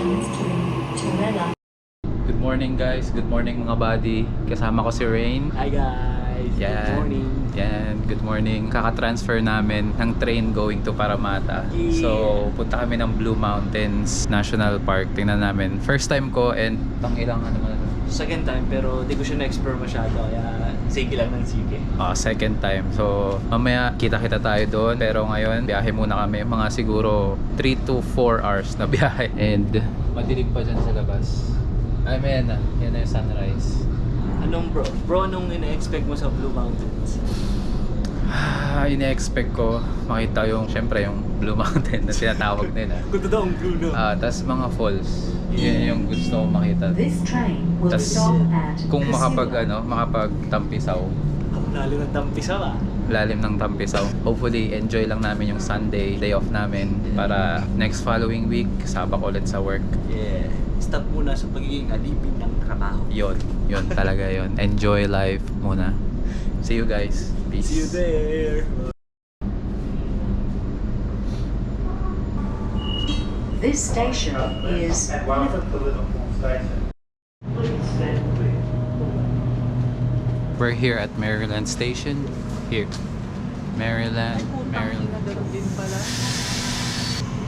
stations to Turela. Good morning guys, good morning mga buddy. Kasama ko si Rain. Hi guys, good morning. Good morning. Kaka-transfer namin ng train going to Parramatta. Yeah. So, punta kami ng Blue Mountains National Park. Tingnan namin. First time ko and ilang ano man. Second time pero di ko siya na-explore masyado kaya sige lang ng sige. Second time. So, mamaya kita-kita tayo doon. Pero ngayon, biyahe muna kami. Mga siguro 3 to 4 hours na biyahe. And madilim pa dyan sa labas. Ay, may yan na. Yan na yung sunrise. Anong bro, anong ina-expect mo sa Blue Mountains? Ina-expect ko makita yung, syempre yung Blue Mountain na tinatawag nila. Ganda daw ang blue, no? Tas mga falls. Yun yung gusto ko makita. This train will Tas stop at kung Casula. makapag-tampisaw, Ang lalo ng Tampisa ba? lalim ng Tampisaw. Hopefully, enjoy lang namin yung Sunday, day off namin. Para next following week, sabak ulit sa work. Yeah. Stop muna sa pagiging alipin ng trabaho. Yun talaga yun. Enjoy life muna. See you guys. Peace. See you there. This station is Liverpool. We're here at Maryland Station. Here. Maryland.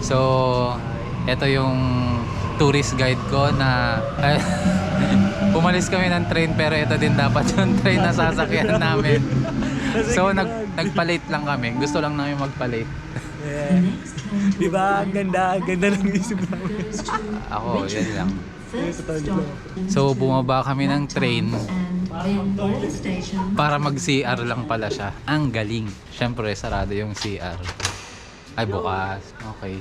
So, ito yung tourist guide ko na pumalis kami ng train pero ito din dapat yung train na sasakyan namin. So, nagpalit lang kami. Gusto lang namin magpalit. Yeah. Diba? Ang ganda ng isip namin. Ako, yan lang. First stop, So, bumaba kami ng train and then all stations. para mag-CR lang pala siya. Ang galing. Siyempre, sarado yung CR. Ay, bukas. Okay.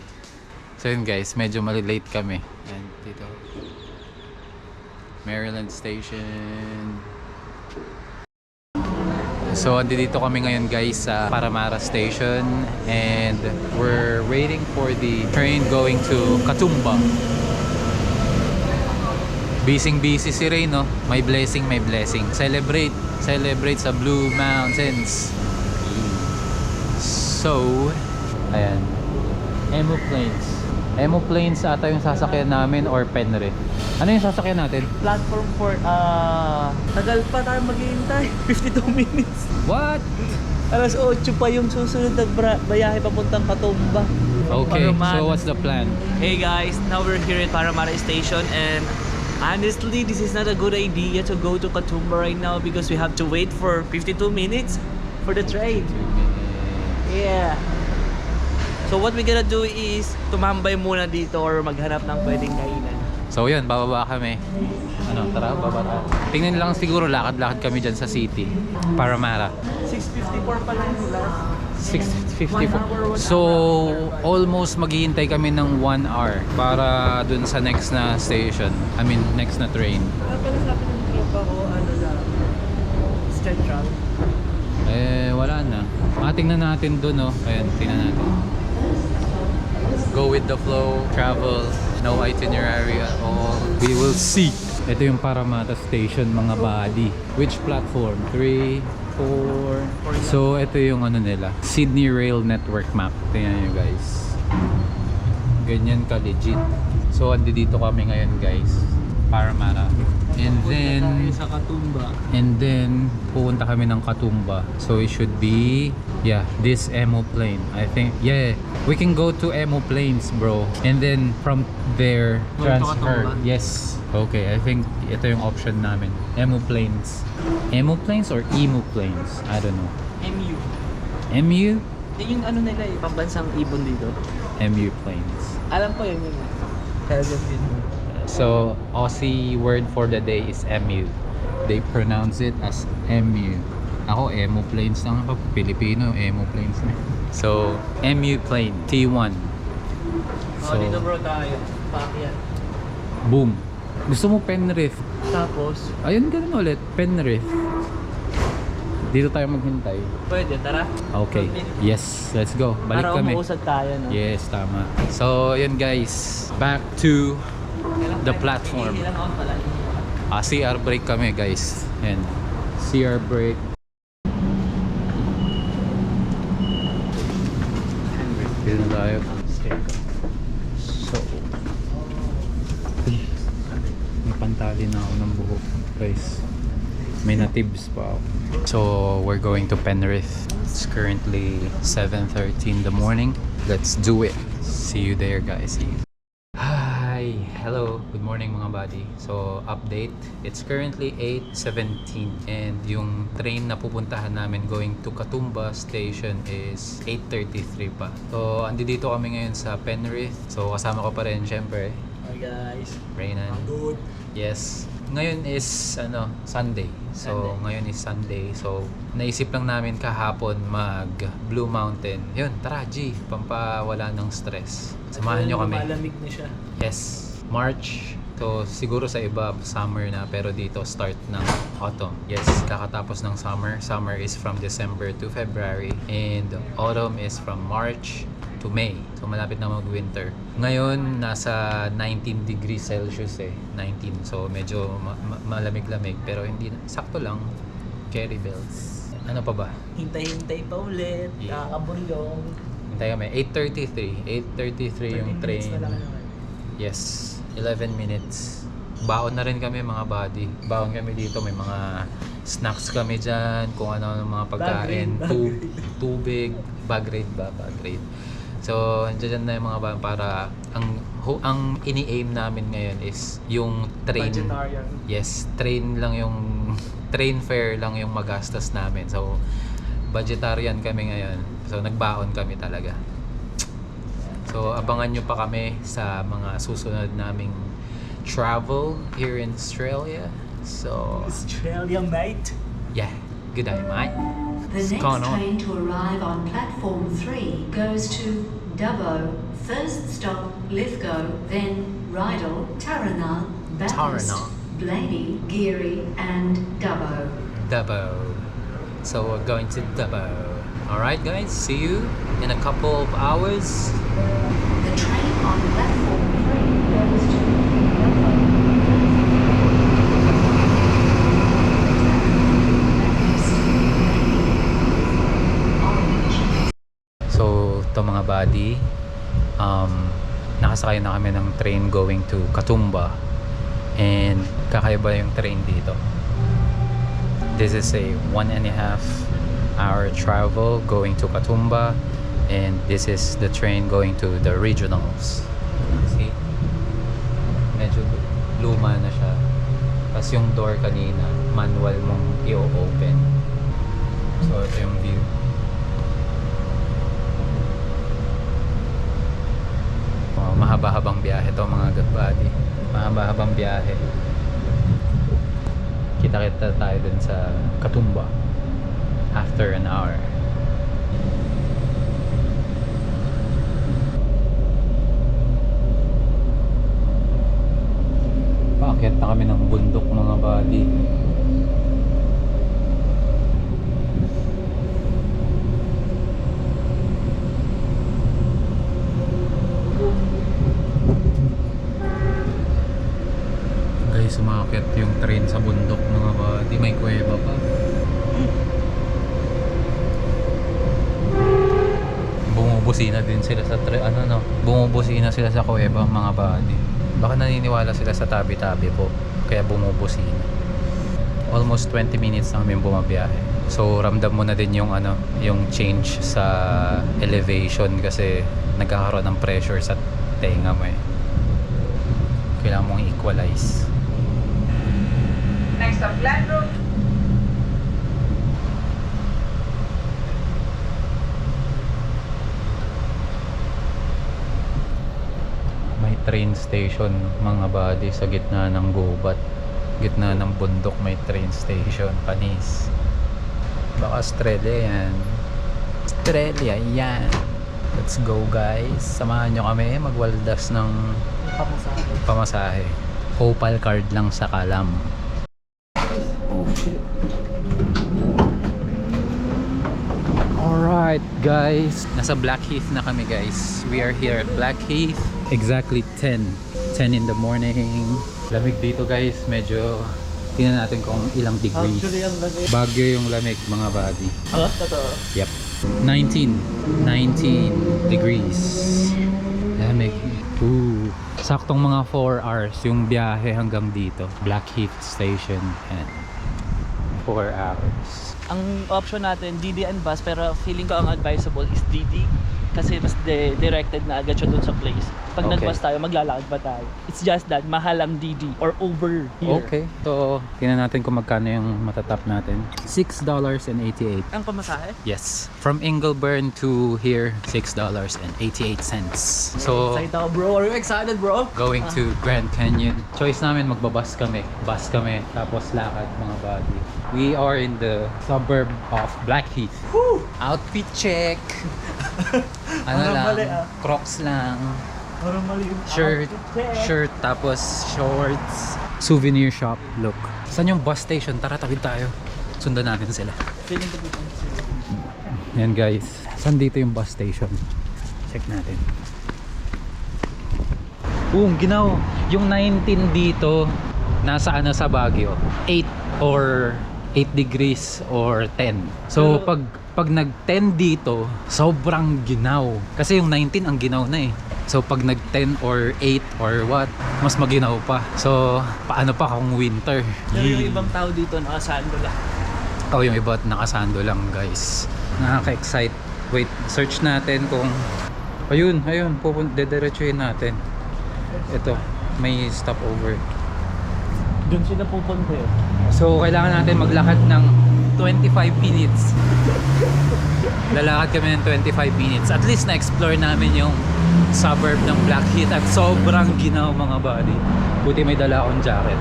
So yun guys, medyo malilate kami. And dito. Maryland Station. So, andito kami ngayon guys sa Parramatta Station. And we're waiting for the train going to Katoomba. Busy si Ray, no? May blessing, may blessing. Celebrate sa Blue Mountains. So, ayan. Emu Plains ata yung sasakyan namin or Penrith. Ano yung sasakyan natin? Platform 4, tagal pa tayo maghihintay. 52 minutes. What? Alas 8 pa yung susunod na bayahe papuntang Katoomba. Okay, Parramatta. so what's the plan? Hey guys, now we're here at Parramatta Station and honestly, this is not a good idea to go to Katoomba right now because we have to wait for 52 minutes for the train. Yeah. So what we gonna do is tumambay muna dito or maghanap ng pwedeng kainan. So yun, bababa kami. Ano, tara, baba tayo. Tingnan lang siguro, lakad-lakad kami dyan sa city. Parramatta. 6:54 pa lang yung last. 6:54. So, almost maghihintay kami ng 1 hour para dun sa next na station. I mean, next na train. Pero sabi ng tropa ko, ano lang, Central. Wala na. Tingnan natin dun, oh. Ayan, tingnan natin. Go with the flow, travel, no itinerary at all. We will see. Ito yung Parramatta Station, mga buddy. Which platform? 3, 4. So, ito yung ano nila. Sydney Rail Network map. Tingnan nyo guys. Ganyan ka legit. So, andito kami ngayon guys. Parramatta. And then, sa Katoomba. and then, pupunta kami ng Katoomba. So, it should be, yeah, this Emu Plain. I think, yeah, we can go to Emu Plains, bro. And then, from there, Go to transfer. Katoomba? Yes. Okay, I think ito yung option namin. Emu Plains. Emu Plains or Emu Plains? I don't know. MU. MU? Yun yung ano nila eh, pambansang ibon dito. MU Plains. Alam ko yun yun. Talagang yun. So, Aussie word for the day is MU. They pronounce it as MU. Ako, Emu Plains lang ako. Pilipino, Emu Plains na. So, MU Plain, T1. So, dito bro tayo. Paakyat. Boom. Gusto mo Penrith? Tapos, Ayun, ganun ulit. Penrith. Dito tayo maghintay. pwede, tara. Okay. Yes, let's go. Balik Para kami. umuusad tayo, no? Yes, tama. So, yun guys. Back to the platform. Ilang on pala. CR break kami guys. And CR break. Dito na tayo. So, ng buhok. Guys, may natibs pa ako. So, we're going to Penrith. It's currently 7:30 in the morning. Let's do it. See you there, guys. Hi! Hello! Good morning mga buddy. So, update. It's currently 8:17 and yung train na pupuntahan namin going to Katoomba Station is 8:33 pa. So, dito kami ngayon sa Penrith. So, kasama ko pa rin syempre. Hi guys. Raynan. Good. Yes. Ngayon is Sunday. So, Sunday. ngayon is Sunday. So, naisip lang namin kahapon mag Blue Mountain. Yun, tara G, pampawala ng stress. Samahan nyo kami. Malamig na siya. Yes, March. So, siguro sa iba, summer na. Pero dito, start ng autumn. Yes, kakatapos ng summer. Summer is from December to February. And autumn is from March to May. So, malapit na mag-winter. Ngayon, nasa 19 degrees Celsius 19. So, medyo malamig-lamig. Pero hindi, sakto lang. Cherry bells. Ano pa ba? Hintay-hintay pa ulit. Yeah. Kakaburyong. Hintay kami. 8:33. 8:33 yung 30 minutes train. na lang naman. Yes, 11 minutes. Baon na rin kami mga buddy. Baon kami dito. May mga snacks kami dyan. Kung ano mga pagkain. Bag raid. Tubig. Bag raid ba? Bag raid. So, dyan na yung mga baon para ang ini-aim namin ngayon is yung train. Vegetarian. Yes, train lang yung train fare lang yung magastos namin. So, vegetarian kami ngayon. So, nagbaon kami talaga. So, abangan nyo pa kami sa mga susunod naming travel here in Australia. So, Australia, mate. yeah. Good day, mate. The What's next going on? train to arrive on platform 3 goes to Dubbo. First stop Lithgow, then Rydal, Tarana, Bathurst, Tarana. Blaney, Geary and Dubbo. Dubbo. So, we're going to Dubbo. Alright, guys. See you in a couple of hours. The train on platform 3 goes to Dubbo. Orange. So, ito mga buddy, nakasakay na kami ng train going to Katoomba. And kakaiba yung train dito. This is a 1.5 hour travel going to Katoomba. And this is the train going to the regionals. See? Medyo luma na siya. Tapos yung door kanina, manual mong i-open. So, ito yung view. Mahaba-habang biyahe to mga buddy. Mahaba-habang biyahe. Kita-kita tayo dun sa Katoomba after an hour. Paakyat na kami ng bundok mga buddy. Guys, umakyat yung train sa bundok mga buddy. May kuweba pa. Bumubusina din sila sa bumubusina sila sa kuweba mga buddy. Baka naniniwala sila sa tabi-tabi po. Kaya bumubusina. Almost 20 minutes na kami bumabiyahe. So ramdam mo na din yung yung change sa elevation kasi nagkakaroon ng pressure sa tenga mo eh. Kailangan mong equalize. Next up, Glenbrook. May train station mga buddy sa gitna ng gubat. Gitna ng bundok may train station. Panis. Baka Australia yan. Australia yan. Let's go guys. Samahan nyo kami magwaldas ng pamasahe. Opal card lang sa kalam. Alright guys, nasa Blackheath na kami guys. We are here at Blackheath. Exactly 10 in the morning. Lamig dito guys, medyo tingnan natin kung ilang degrees. Actually, ang lamig. Bagyo yung lamig mga buddy. Totoo. Yep. 19 degrees. Lamig. Ooh. Saktong mga 4 hours yung biyahe hanggang dito. Blackheath Station. And 4 hours. Ang option natin, DD and bus, pero feeling ko ang advisable is DD. Kasi mas directed na agad siya dun sa place. Pag Okay. nag-bus tayo, maglalakad pa tayo. It's just that, mahal ang DD or Uber here. Okay. So, tingnan natin kung magkano yung matatap natin. $6.88. Ang pamasahe? Yes. From Ingleburn to here, $6.88. So, Excited ako, bro. Are you excited, bro? going to Grand Canyon. Choice namin magbabas kami. Bus kami, tapos lakad mga buddy. We are in the suburb of Blackheath. Woo! Outfit check. Ano Parang lang, mali, ah. Crocs lang. Parang mali yung Shirt, outfit check. shirt, tapos shorts. Souvenir shop, look. Saan yung bus station? Tara, tawid tayo. Sundan natin sila. Feeling ko dito. Yan guys, saan dito yung bus station? Check natin. Ginaw. Yung 19 dito, nasa ano sa Baguio? 8 or 8 degrees or 10. So pag nag-10 dito, sobrang ginaw. Kasi yung 19 ang ginaw na eh. So pag nag-10 or 8 or what, mas maginaw pa. So paano pa kung winter? Pero yung ibang tao dito nakasando lang. Oh, yung iba nakasando lang guys. Nakaka-excite. Wait, search natin kung ayun, dediretsuhin natin. Ito, may stopover. Doon sila pupunta eh. So kailangan natin maglakad ng 25 minutes. Lalakad kami ng 25 minutes. At least na-explore namin yung suburb ng Blackheath at sobrang ginaw mga buddy. Buti may dala akong jacket.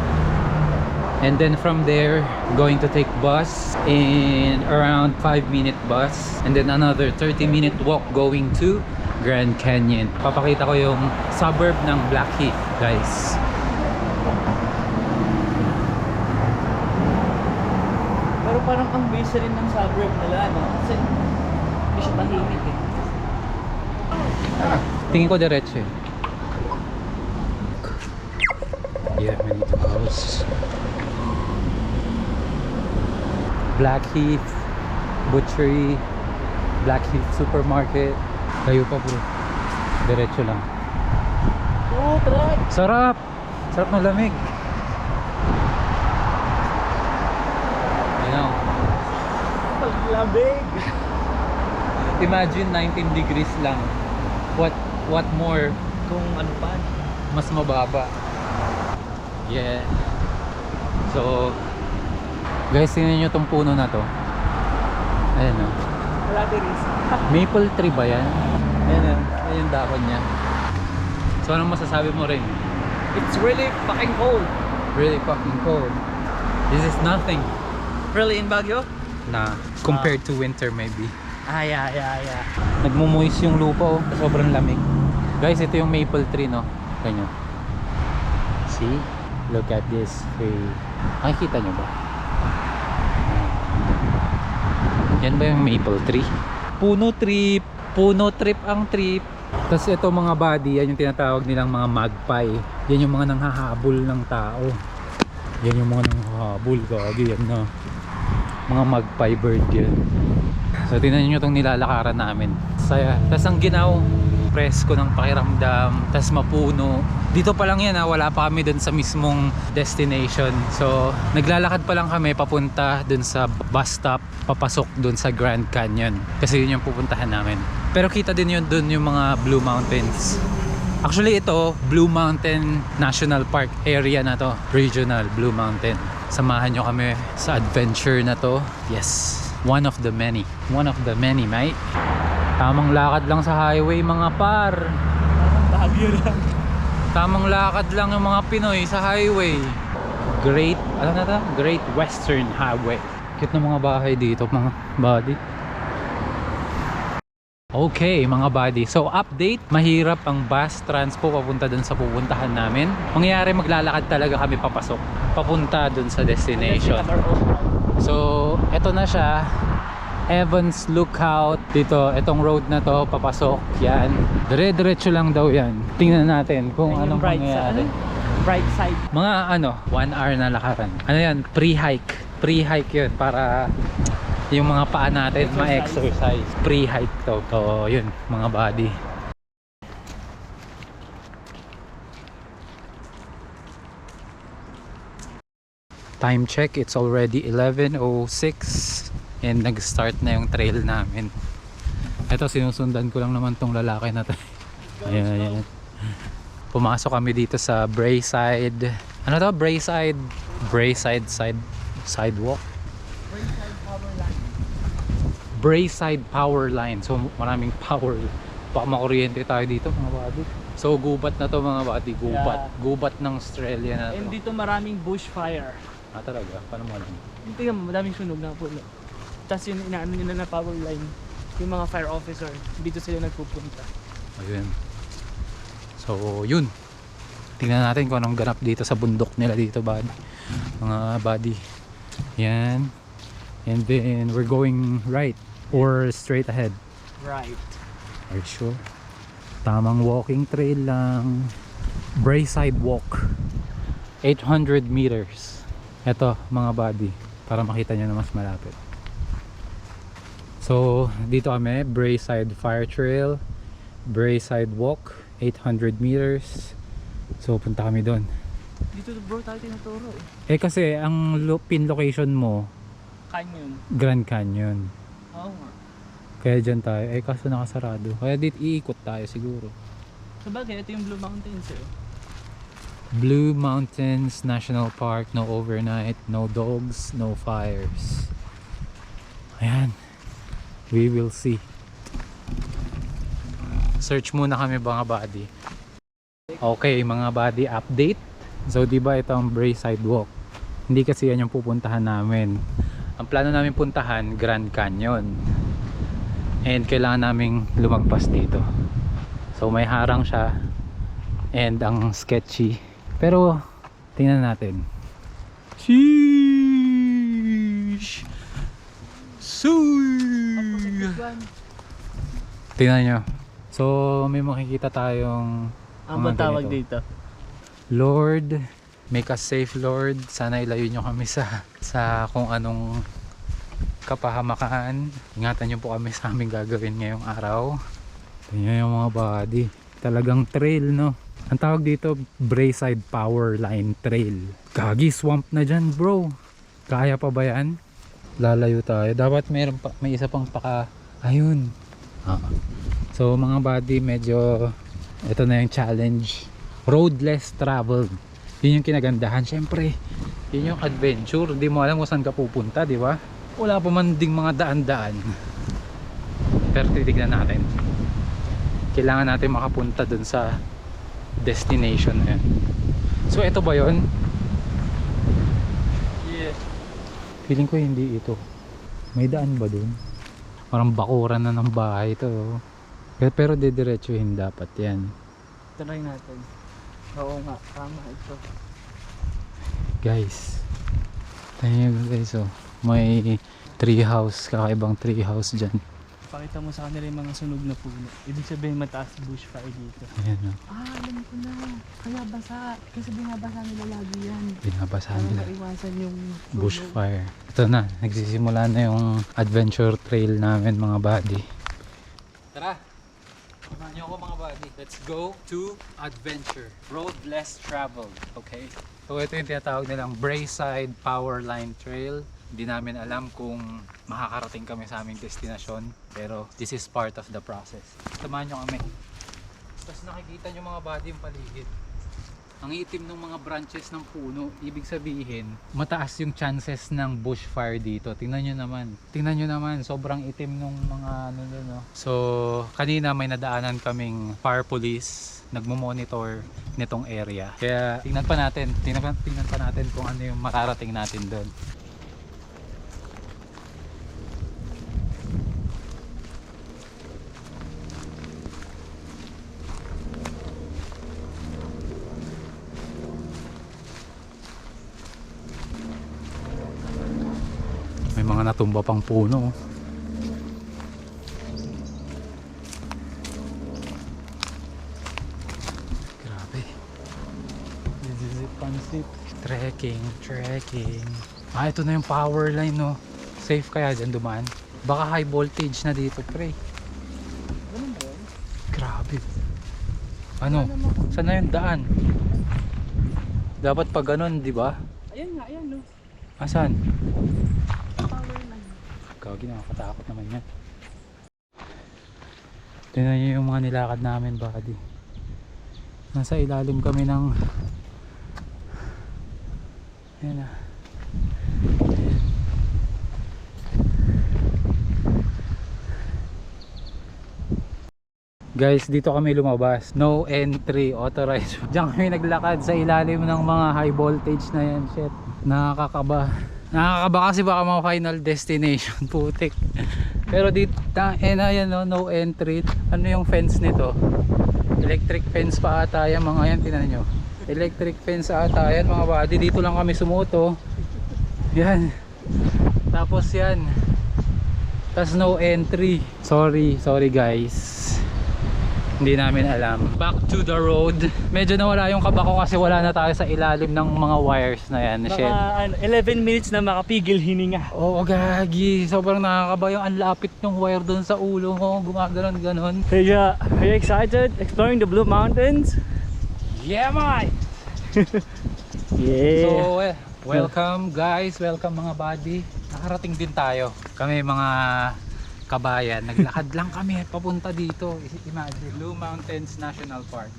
And then from there, going to take bus in around 5-minute bus. And then another 30-minute walk going to Grand Canyon. Papakita ko yung suburb ng Blackheath, guys. Pero parang ang busy rin ng suburb nila, no? Kasi hindi siya tahimik eh. Tingin ko diretso eh. Yeah, many house. Blackheath Butchery, Blackheath Supermarket. Layo pa bro. Diretso lang. Oo, try! Sarap! Sarap ng lamig. You know, Paglamig! imagine 19 degrees lang. What more? Kung ano pa. Mas mababa. Yeah. So, guys, tingnan nyo tong puno na to. Ayan o. Wala tiris. Maple tree ba yan? Ayan o. Ayan yung dahon niya. So, anong masasabi mo rin? It's really fucking cold. Really fucking cold. This is nothing Really in Baguio? na compared to winter maybe. Yeah. Nagmumoist yung lupa oh. Sobrang lamig. Guys, ito yung maple tree no. Ganyan. See? Look at this tree. Nakikita nyo ba? Yan ba yung maple tree? Puno trip ang trip. Tapos ito mga body, yan yung tinatawag nilang mga magpie. Yan yung mga nanghahabol ng tao. Yan yung mga nanghahabol. Gagi yan na. Mga magpie bird yan. So tingnan nyo itong nilalakaran namin. Saya. Tapos ang ginaw, presko ng pakiramdam. Tapos mapuno. Dito pa lang yan ha, wala pa kami dun sa mismong destination. So naglalakad pa lang kami papunta dun sa bus stop, papasok dun sa Grand Canyon. Kasi yun yung pupuntahan namin. Pero kita din yun dun yung mga Blue Mountains. Actually ito, Blue Mountain National Park area na to. Regional Blue Mountain. Samahan nyo kami sa adventure na to. Yes, one of the many. One of the many, mate. Tamang lakad lang sa highway mga par. Baguio lang. Tamang lakad lang yung mga Pinoy sa highway. Great, ano na to? Great Western Highway. Cute na mga bahay dito mga buddy. Okay mga buddy, so update, mahirap ang bus transpo papunta dun sa pupuntahan namin. Mangyayari maglalakad talaga kami papasok, papunta dun sa destination. So eto na siya, Evans Lookout. Dito, etong road na to, papasok. Yan, dire-diretso lang daw yan. Tingnan natin kung anong mangyayari. Bright side. Mga 1 hour na lakaran. Ano yan, pre-hike yun para yung mga paa natin ma-exercise. Pre-hike to. So yun mga buddy. Time check, it's already 11:06 and nag-start na yung trail namin. Ito, sinusundan ko lang naman tong lalaki na to. Ayan, ayan. Pumasok kami dito sa Braeside. Ano to? Braeside sidewalk. Braeside power line. So maraming power. Baka makuryente tayo dito mga buddy. So gubat na to mga buddy. Gubat. Yeah. Gubat ng Australia na to. And dito maraming bushfire. Ah talaga? Paano mo alam? Tingnan mo, madaming sunog na puno. Tapos yung inaano nila na power line, yung mga fire officer, dito sila nagpupunta. Ayun. So yun. Tingnan natin kung anong ganap dito sa bundok nila dito buddy. Mga buddy. Yan. And then we're going right or straight ahead. Right. Are you sure? Tamang walking trail lang. Braeside walk. 800 meters. Ito mga buddy. Para makita nyo na mas malapit. So dito kami. Braeside Fire Trail. Braeside walk. 800 meters. So punta kami doon. Dito bro tayo tinuturo eh. Eh kasi ang pin location mo Canyon. Grand Canyon. Oo nga. Kaya dyan tayo. Eh kaso nakasarado. Kaya dito iikot tayo siguro. Sabagay, ito yung Blue Mountains eh. Blue Mountains National Park. No overnight. No dogs. No fires. Ayan. We will see. Search muna kami mga buddy. Okay mga buddy, update. So diba ito ang Braeside Walk. Hindi kasi yan yung pupuntahan namin. Ang plano namin puntahan, Grand Canyon. And kailangan naming lumagpas dito. So may harang siya. And ang sketchy. Pero tingnan natin. Sheesh! Suy! Tingnan nyo. So may makikita tayong Ang mga tawag ganito. dito. Lord, make us safe Lord. Sana ilayo nyo kami sa kung anong kapahamakan. Ingatan nyo po kami sa aming gagawin ngayong araw. Tingnan yung mga body. Talagang trail no. Ang tawag dito Braeside Power Line Trail. Gagi, swamp na dyan bro. Kaya pa ba yan? Lalayo tayo. Dapat may isa pang paka. Ayun. So mga body, medyo ito na yung challenge. Road less traveled. Yun yung kinagandahan. Syempre, yun yung adventure. Di mo alam kung saan ka pupunta, di ba? Wala pa man ding mga daan-daan. Pero titignan natin. Kailangan natin makapunta dun sa destination na yun. So, ito ba yun? Yes. Feeling ko hindi ito. May daan ba dun? Parang bakuran na ng bahay ito. Pero didiretsuhin dapat yan. Try natin. Oo nga, tama ito. Guys, tayo guys oh. May tree house, kakaibang tree house dyan. Pakita mo sa kanila yung mga sunog na puno. Ibig sabihin mataas bushfire dito. Ayan oh. Alam ko na. Kaya basa. Kasi binabasa nila lagi yan. Binabasahan Para nila. maiwasan yung sunog. Bushfire. Ito na, nagsisimula na yung adventure trail namin mga buddy. Tara! Samahan niyo ako mga buddy. Let's go to adventure. Road less traveled. Okay? So ito yung tinatawag nilang Braeside Power Line Trail. Hindi namin alam kung makakarating kami sa aming destinasyon. Pero this is part of the process. Samahan niyo kami. Tapos nakikita niyo mga buddy yung paligid. Ang itim ng mga branches ng puno, ibig sabihin, mataas yung chances ng bushfire dito. Tingnan nyo naman, sobrang itim ng mga ano doon, no? So, kanina may nadaanan kaming fire police, nagmo-monitor nitong area. Kaya tingnan pa natin kung ano yung makarating natin doon. May mga natumba pang puno. Grabe. This is it, pansit. Trekking. Ito na yung power line, no. Safe kaya dyan dumaan? Baka high voltage na dito, pre. Ganun ba yun? Grabe. Ano? Saan na yung daan? Dapat pag ganun, di ba? Ayan nga, ayan no. Asan? Gagi, nakakatakot naman yan. Tingnan nyo yung mga nilakad namin, buddy. Nasa ilalim kami ng... Ayan na. Guys, dito kami lumabas. No entry, authorized. Diyan kami naglakad sa ilalim ng mga high voltage na yan. Shit. Nakakaba. Nakakaba kasi baka mga final destination. Putik. Pero dito, ayan, no entry. Ano yung fence nito? Electric fence pa ata yan mga yan. Tinan nyo. Electric fence ata yan mga buddy. Dito lang kami sumuto. Yan. Tapos yan. Tapos no entry. Sorry guys. Hindi namin alam. Back to the road. Medyo nawala yung kaba ko kasi wala na tayo sa ilalim ng mga wires na yan. Shit. Baka 11 minutes na makapigil hininga. Oo, gagi. Sobrang nakakaba yung anlapit ng wire doon sa ulo mo. Gumaganon-ganon. Hey, are you excited exploring the Blue Mountains? Yeah, mate! Yeah. So, welcome guys. Welcome mga buddy. Nakarating din tayo. Kami mga kabayan. Naglakad lang kami papunta dito. Imagine, Blue Mountains National Park.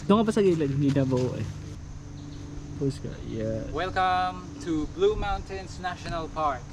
Doon ka pa sa gilid, hindi na buo eh. Postcard, yeah. Welcome to Blue Mountains National Park.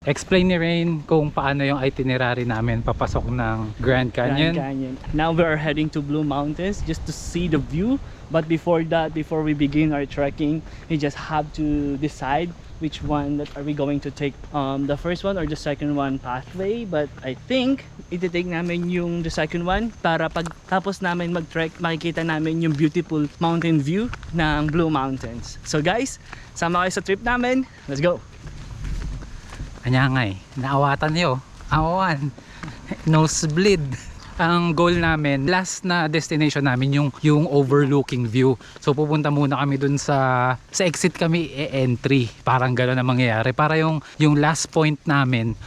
Explain ni Rain kung paano yung itinerary namin papasok ng Grand Canyon. Grand Canyon. Now we are heading to Blue Mountains just to see the view. But before that, before we begin our trekking, we just have to decide which one that are we going to take, the first one or the second one pathway. But I think iti-take namin yung the second one para pag tapos namin mag-trek, makikita namin yung beautiful mountain view ng Blue Mountains. So guys, sama kayo sa trip namin. Let's go! Anyangay, naawatan niyo. Awan. Nosebleed. Ang goal namin, last na destination namin yung overlooking view. So pupunta muna kami dun sa exit kami entry. Parang gano'n ang mangyayari. Para yung last point namin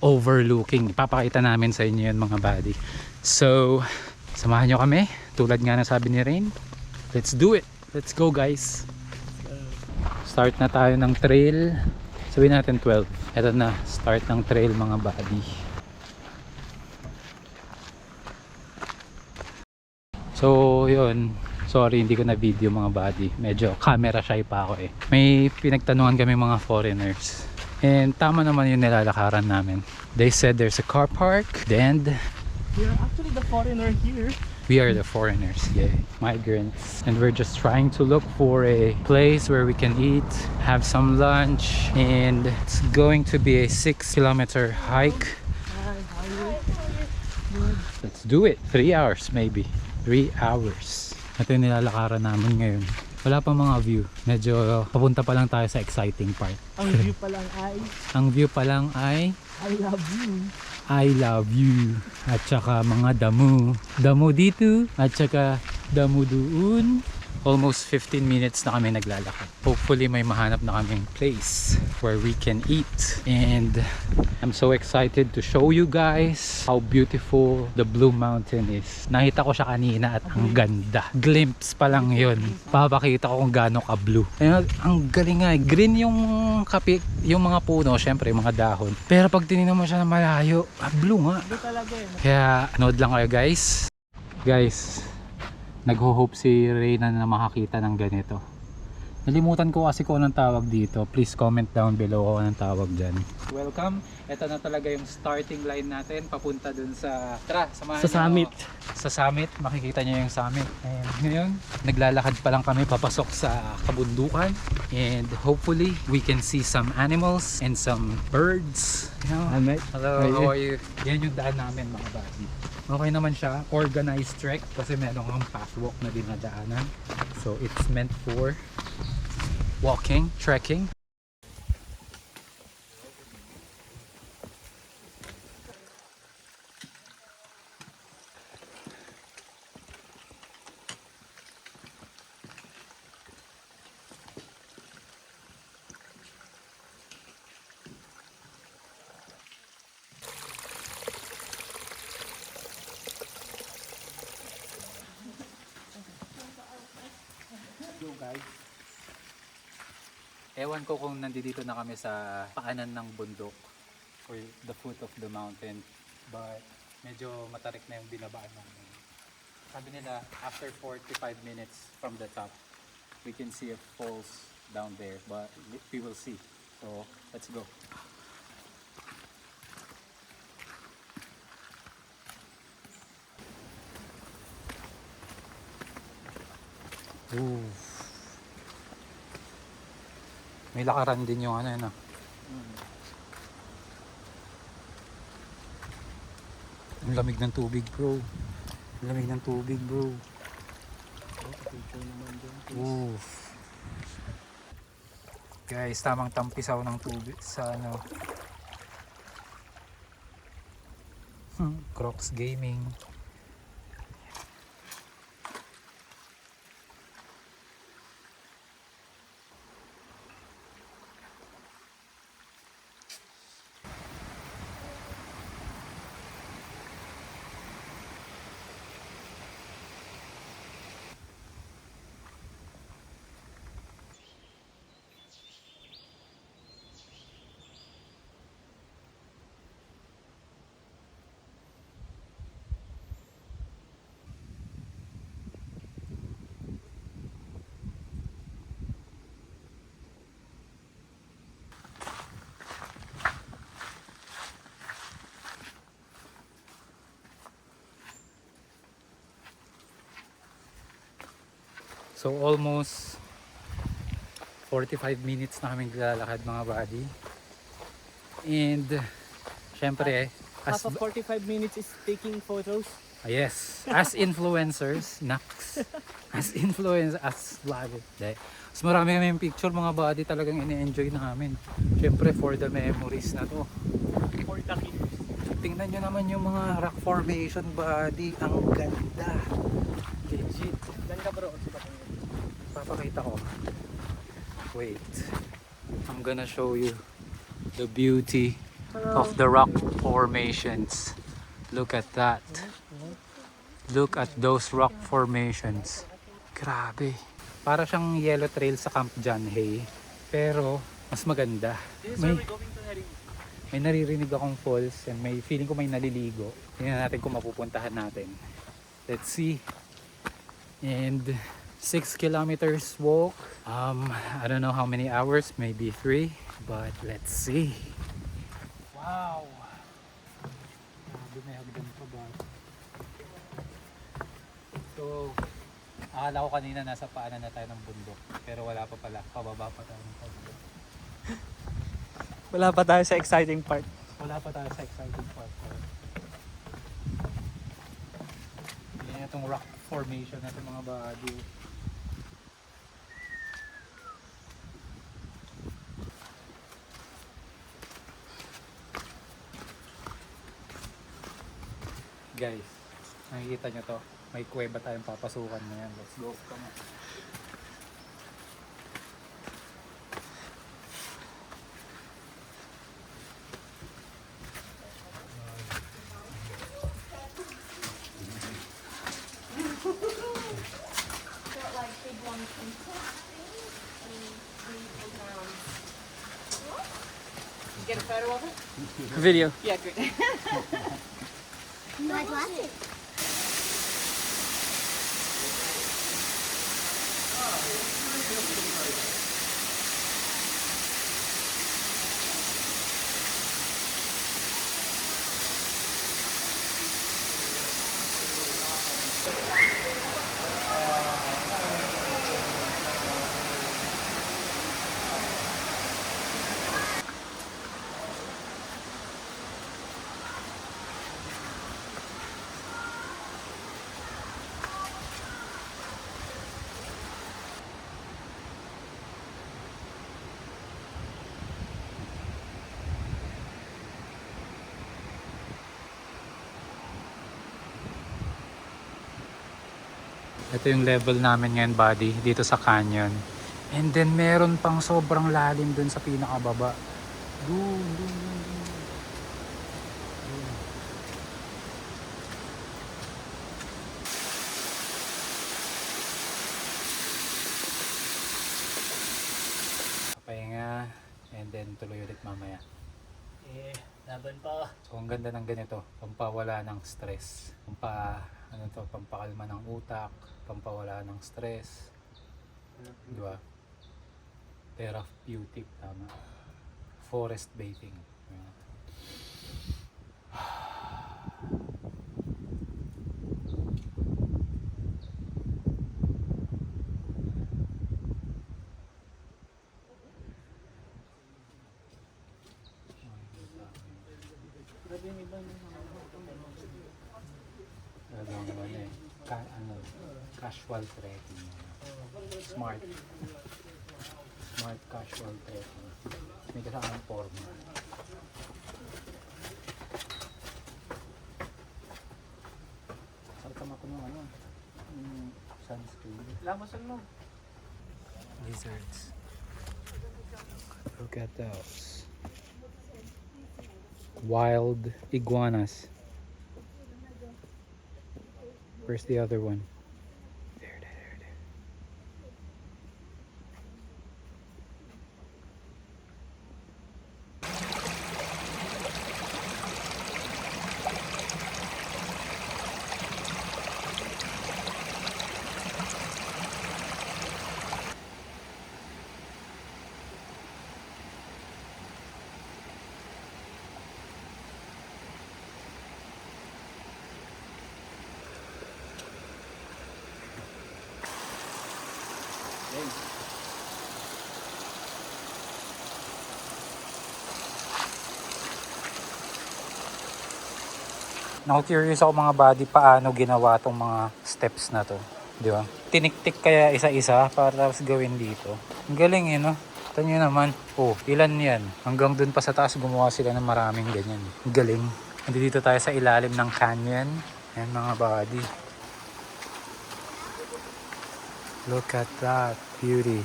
overlooking. Ipapakita namin sa inyo yun mga buddy. So samahan nyo kami. Tulad nga na sabi ni Rain. Let's do it. Let's go guys. Start na tayo ng trail. Sabihin natin 12. Ito na, start ng trail mga buddy. So yun, sorry hindi ko na video mga buddy. Medyo camera shy pa ako eh. May pinagtanungan kami mga foreigners. And tama naman yung nilalakaran namin. They said there's a car park. Then We are actually the foreigner here. we are the foreigners, yeah, migrants, and we're just trying to look for a place where we can eat, have some lunch, and it's going to be a 6-kilometer hike. Let's do it. 3 hours maybe. 3 hours. Ito yung nilalakaran namin ngayon. Wala pa mga view. Medyo papunta pa lang tayo sa exciting part. Ang view pa lang ay Ang view pa lang ay I love you. I love you. At saka mga damo. Damo dito. At saka damo doon. Almost 15 minutes na kami naglalakad. Hopefully may mahanap na kaming place where we can eat. And I'm so excited to show you guys how beautiful the Blue Mountain is. Nakita ko siya kanina at ang ganda. Glimpse pa lang yun. Papakita ko kung gaano ka blue. Ayun, ang galing nga. Green yung kapik, yung mga puno, syempre mga dahon. Pero pag tinignan mo siya na malayo, blue nga. Blue talaga eh. Kaya nood lang kayo guys. Guys, nagho-hope si Reyna na makakita ng ganito. Nalimutan ko kasi kung anong tawag dito. Please comment down below kung anong tawag dyan. Welcome. Ito na talaga yung starting line natin. Papunta dun sa... Tara, samahan Sa summit. Sa summit. Makikita nyo yung summit. And ngayon, naglalakad pa lang kami papasok sa kabundukan. And hopefully, we can see some animals and some birds. You know? Hi, mate. Hello, How how are you? are you? Yan yung daan namin mga buddy. Okay naman siya, organized trek kasi meron kang pathwalk na dinadaanan. So it's meant for walking, trekking. Ewan ko kung nandito na kami sa paanan ng bundok or the foot of the mountain. But medyo matarik na yung binabaan namin. Sabi nila, after 45 minutes from the top, we can see a falls down there. But we will see. So, let's go. Ooh. May lakaran din yung ano yun ah. Ang lamig ng tubig bro. Ang lamig ng tubig bro. Oof. Guys, tamang tampisaw ng tubig sa ano. Crocs Gaming. So almost 45 minutes na kaming lalakad mga buddy. And syempre Half of 45 minutes is taking photos. yes, as influencers, Nax. As influencers, as vlogger. Mas marami kami picture mga buddy, talagang ini-enjoy namin. Syempre for the memories na to. For the kids. Tingnan nyo naman yung mga rock formation buddy. Ang ganda. Legit. Ganda bro. Papakita ko. Wait. I'm gonna show you the beauty of the rock formations. Look at that. Look at those rock formations. Grabe. Para siyang yellow trail sa Camp John Hay. Pero mas maganda. This is where we're going to heading. May naririnig akong falls and may feeling ko may naliligo. Tingnan natin kung mapupuntahan natin. Let's see. And 6 kilometers walk. I don't know how many hours, maybe 3, but let's see. Wow. Grabe, may hagdan pa ba? So, akala ko kanina nasa paanan na tayo ng bundok, pero wala pa pala, pababa pa tayo ng bundok. Wala pa tayo sa exciting part. Wala pa tayo sa exciting part. Yan itong rock formation na itong mga body. Guys, nakikita nyo to, may kuweba tayong papasukan na yan. Let's go. Come on. Got like big ones from top and these big rounds. Did you get a photo of it? Video. Yeah, good. No, I'd watch it. Ito yung level namin ngayon buddy, dito sa canyon. And then meron pang sobrang lalim dun sa pinakababa. Dun. Papahinga natin tuloy ulit mamaya. Laban pa. So ang ganda ng ganito, pampawala ng stress, pampakalma ng utak, pampawala ng stress, di ba? Therapeutic, tama. Forest bathing. Ayan. Talagang casual trekking. Smart casual trekking. May kasamang forma. Saltama ko ng sunscreen. Lamasan mo. Lizards. Look at those. Wild iguanas. Where's the other one? There. Naku-curious ako mga buddy paano ginawa tong mga steps na to, di ba? Tiniktik kaya isa-isa para tapos gawin dito. Ang galing no? Ito nyo naman, ilan yan? Hanggang dun pa sa taas gumawa sila ng maraming ganyan. Ang galing. Dito tayo sa ilalim ng canyon. Ayan mga buddy. Look at that beauty.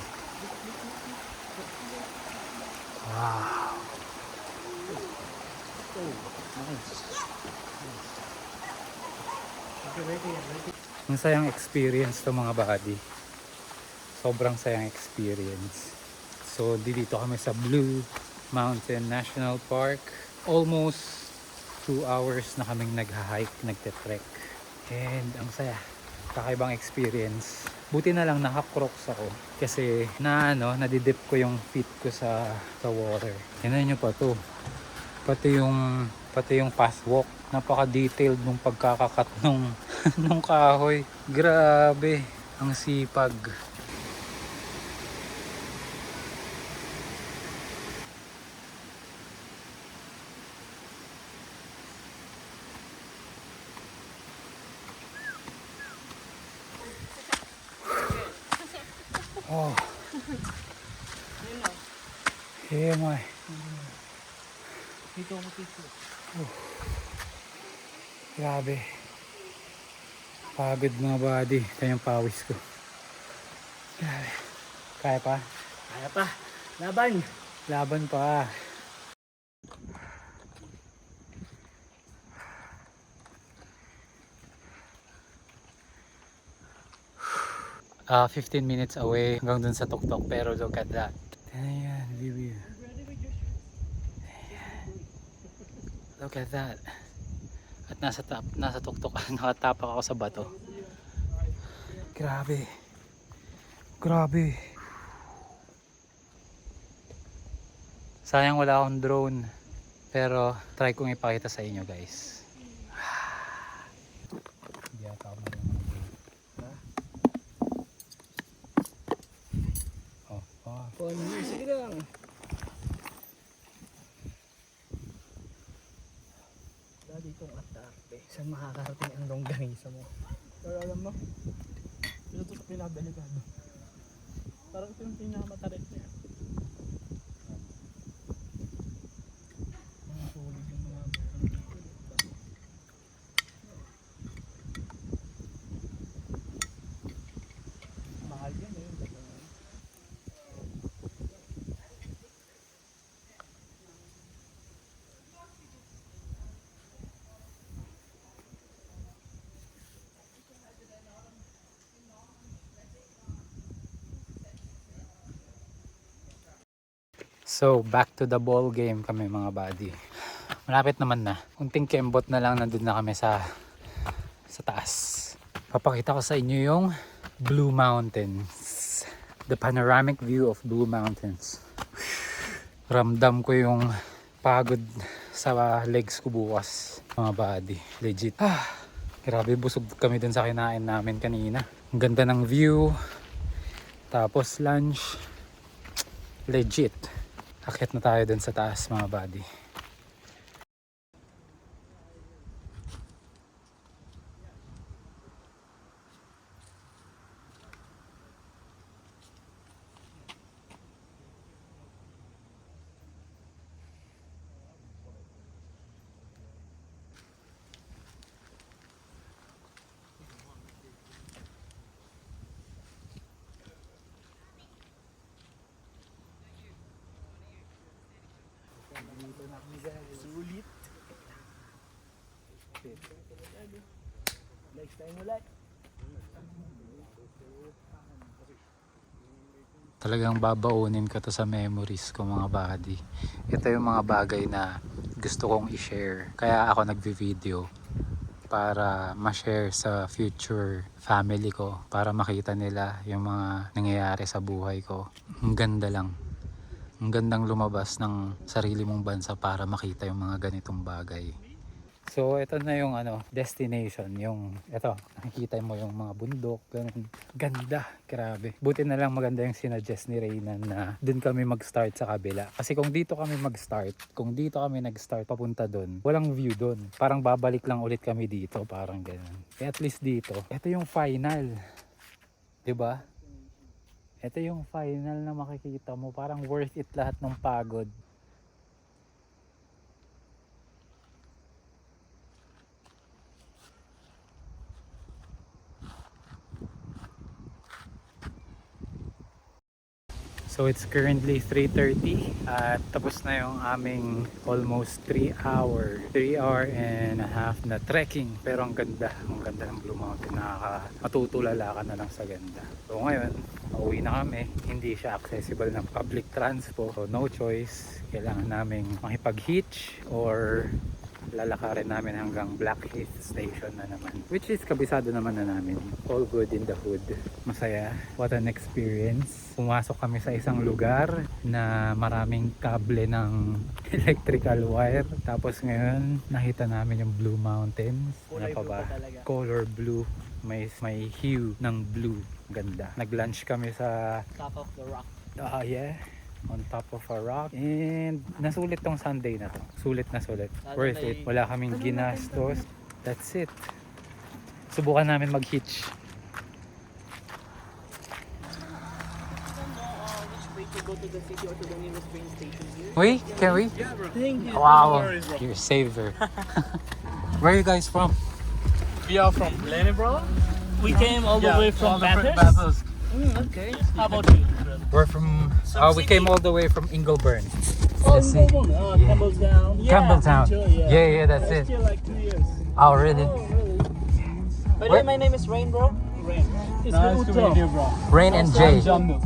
Wow. Ang sayang experience to mga buddy. Sobrang sayang experience. So dito kami sa Blue Mountain National Park. Almost 2 hours na kaming nagha-hike, nagte-trek. And ang saya. Kakaibang experience. Buti na lang naka-crocs ako kasi nadidip ko yung feet ko sa water. Tingnan nyo pa to. Pati yung pathwalk. Napaka-detailed nung pagkakakat nung kahoy. Grabe, ang sipag. Oh. Yeah, my. Dito ako dito. Grabe. Pagod mga buddy. Ito yung pawis ko. Grabe. Kaya pa? Kaya pa. Laban. Laban pa. 15 minutes away hanggang dun sa tuktok, pero look at that. Ayan, view. Look at that. At nasa tuktok nakatapak ako sa bato. Grabe. Sayang wala akong drone, pero try kong ipakita sa inyo guys. Hindi ata ako Sige lang. Dito ang atarte. Saan makakarating ang longganisa mo? Pero alam mo, ito sa pinakadelikado. Parang ito yung pinakamatarik niya. Mga sulit yung mga mahal yan eh. So, back to the ball game kami mga buddy. Malapit naman na. Unting kembot na lang, nandun na kami sa taas. Papakita ko sa inyo yung Blue Mountains. The panoramic view of Blue Mountains. Ramdam ko yung pagod sa legs ko bukas mga buddy. Legit. Grabe, busog kami dun sa kinain namin kanina. Ang ganda ng view. Tapos lunch. Legit. Akit na tayo dun sa taas mga buddy. Sulit. Next time ulit. Talagang babaunin ko to sa memories ko mga buddy. Ito yung mga bagay na gusto kong i-share. Kaya ako nagvi-video para ma-share sa future family ko. Para makita nila yung mga nangyayari sa buhay ko. Ang ganda lang. Ang gandang lumabas ng sarili mong bansa para makita yung mga ganitong bagay. So ito na yung destination, yung ito, nakikita mo yung mga bundok, ganun. Ganda, grabe. Buti na lang maganda yung sinuggest ni Reynan na dun kami mag-start sa kabila. Kasi kung dito kami nag-start papunta dun, walang view dun. Parang babalik lang ulit kami dito, parang ganun. Kaya at least dito, ito yung final. 'Di ba? Ito yung final na makikita mo, parang worth it lahat ng pagod. So it's currently 3:30 at tapos na yung aming almost 3 hour and a half na trekking. Pero ang ganda ng Blue Mountain, matutulala ka na lang sa ganda. So ngayon, pauwi na kami. Hindi siya accessible ng public transport, so no choice. Kailangan naming makipag-hitch or lalakarin namin hanggang Blackheath Station na naman, which is kabisado naman na namin. All good in the hood. Masaya. What an experience. Pumasok kami sa isang lugar na maraming kable ng electrical wire. Tapos ngayon nakita namin yung Blue Mountains. Kulay blue pa talaga. Color blue. May hue ng blue. Ganda. Nag-lunch kami sa Top of the rock. yeah, on top of a rock, and nasulit tong Sunday na to. Sulit na sulit. Worth it. Wala kaming ginastos. That's it. Subukan namin mag-hitch. Which way to go to the city or to the nearest train station here? Wait, can we? Thank you. Wow, you're a saver. Where are you guys from? We are from Lenny, brother. We came all the way from Bathurst. Okay. How about you? We're from. We came all the way from Ingleburn. Oh, Let's see. Yeah. Campbelltown. Campbelltown. Sure, Yeah, that's it. Still like 2 years. Oh, really? Oh, really? By the way, Where- my name is Rain, bro. Rain. It's Nice to meet you, bro. Rain and Jay. Jandu.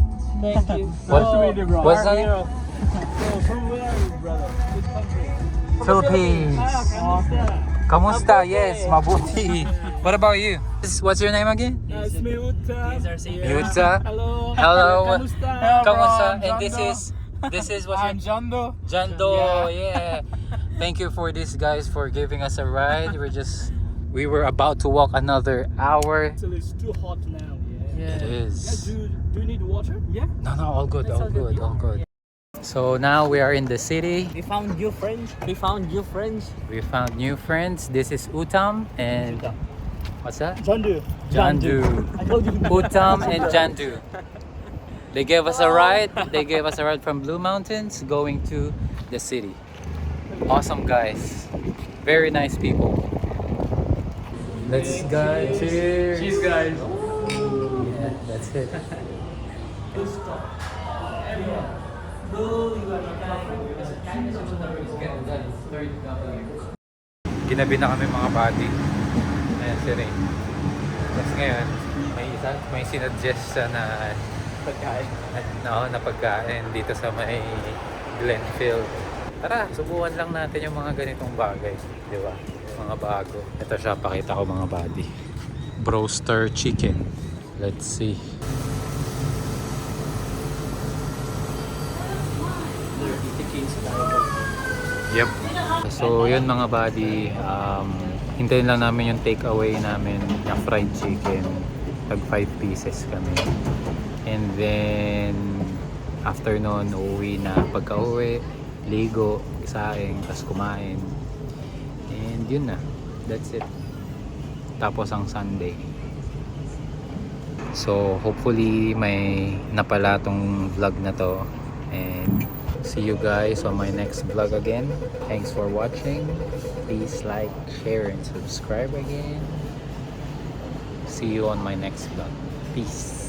Thank you. Nice to meet you, bro. What's Our that? hero. So, from where are you, brother? Which country? Philippines. Kamusta? Kamusta? Mabuti. Yes, mabuti. What about you? What's your name again? It's me, Uta. He's our savior. Yuta. Hello. Hello. Kamusta? Kamusta? Hello, And Jando. this is what's I'm your Jando. Jando. Yeah. Thank you for this, guys, for giving us a ride. We were about to walk another hour. Actually, it's too hot now. It Yeah, is. do you need water? Yeah. No, all good, It's all all good. good, all good. So now we are in the city. We found new friends. We found new friends. We found new friends. This is Utam and what's that? Jandu. Jandu. I told you. Utam and Jandu. They gave us a ride. They gave us a ride from Blue Mountains going to the city. Awesome guys. Very nice people. Let's go. Cheers. Cheers, guys. Yeah, that's it. Ginabi na kami mga buddy. Ayan si Ray. Tapos ngayon, may sinuggest siya na Pagkain. na pagkain dito sa may Glenfield. Tara, subukan lang natin yung mga ganitong bagay. Di ba? Mga bago. Ito siya, pakita ko mga buddy. Broaster chicken. Let's see. Yep. So yun mga buddy, hintayin lang namin yung takeaway namin ng fried chicken. Tag 5 pieces kami. And then after nun, uuwi na. Pagka uwi, ligo, saing, tas kumain. And yun na. That's it. Tapos ang Sunday. So hopefully may napala tong vlog na to. And see you guys on my next vlog again. Thanks for watching. Please like, share, and subscribe again. See you on my next vlog. Peace.